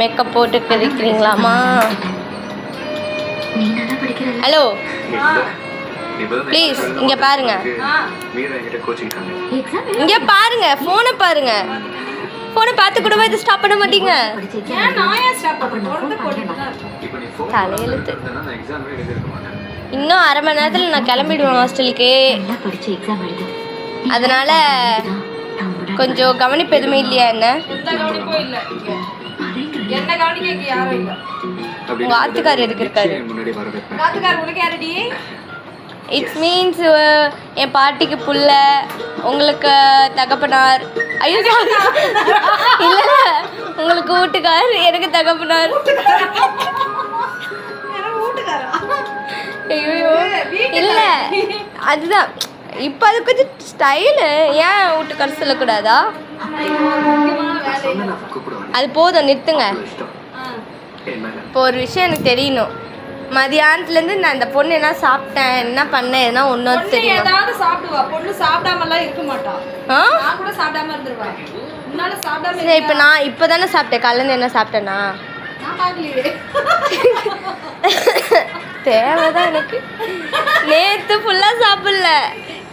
Makeup போட்டு இருக்கிறீங்களாமா? Hello please இங்கே பாருங்க, இங்கே பாருங்க, ஃபோனை பாருங்க. ஃபோனை பார்த்து கூடவா இதை ஸ்டாப் பண்ண மாட்டீங்க? தலையெழுத்து. இன்னும் அரை மணி நேரத்தில் நான் கிளம்பிடுவேன் ஹாஸ்டலுக்கு. அதனால கொஞ்சம் கவனிப்பு எதுவுமே இல்லையா? உங்க ஆத்துக்கார் எதுக்கு இருக்காரு? இட்ஸ் மீன்ஸ் என் பாட்டிக்கு புள்ள, உங்களுக்கு தகப்பனார். ஐயோ இல்ல, உங்களுக்கு வீட்டுக்கார், எனக்கு தகப்பனார். ஐயோ இல்ல, அதுதான் இப்போ அது கொஞ்சம் ஸ்டைலு. ஏன் வீட்டுக்கார் சொல்லக்கூடாதா? அது போதும், நிறுத்துங்க. இப்போ ஒரு விஷயம் எனக்கு தெரியணும். மதியானத்துலேருந்து நான் இந்த பொண்ணு என்ன சாப்பிட்டேன், என்ன பண்ணேன், என்ன ஒன்றும் தெரியும். ஏதாவது சாப்பிடுவா பொண்ணு, சாப்பிடாமலாம் இருக்க மாட்டா. நான் கூட சாப்பிடாம இருந்துருவேன். முன்னால சாப்பிடாம. சரி, இப்போ நான் இப்போ தானே சாப்பிட்டேன். காலையிலேருந்து என்ன சாப்பிட்டேனா? நான் பார்க்கலையே. தேவைதான் எனக்கு. நேற்று ஃபுல்லாக சாப்பிடல,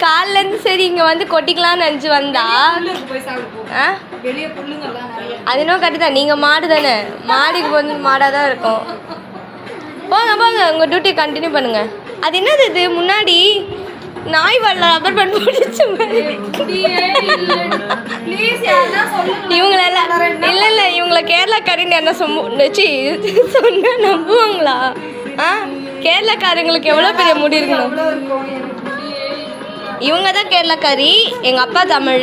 காலிலேருந்து சரி இங்கே வந்து கொட்டிக்கலாம்னு நினச்சி வந்தா. அது இன்னும் கரெக்டு தான். நீங்கள் மாடு தானே, மாடிக்கு வந்து மாடாக தான் இருக்கும். போங்க போங்க, உங்கள் டியூட்டியை கண்டினியூ பண்ணுங்க. அது என்னது இது முன்னாடி நாய் வரல ரப்பர் பேண்ட் போட்டுச்சு இவங்களெல்லாம்? இல்லை இல்லை, இவங்கள கேரளாக்காரின்னு என்ன சொன்னச்சு சொன்னா நம்புவாங்களா? கேரளாக்காரங்களுக்கு எவ்வளோ பெரிய முடி இருக்கணும். இவங்க தான் கேரளாக்காரி, எங்கள் அப்பா தமிழ்.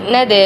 என்னது?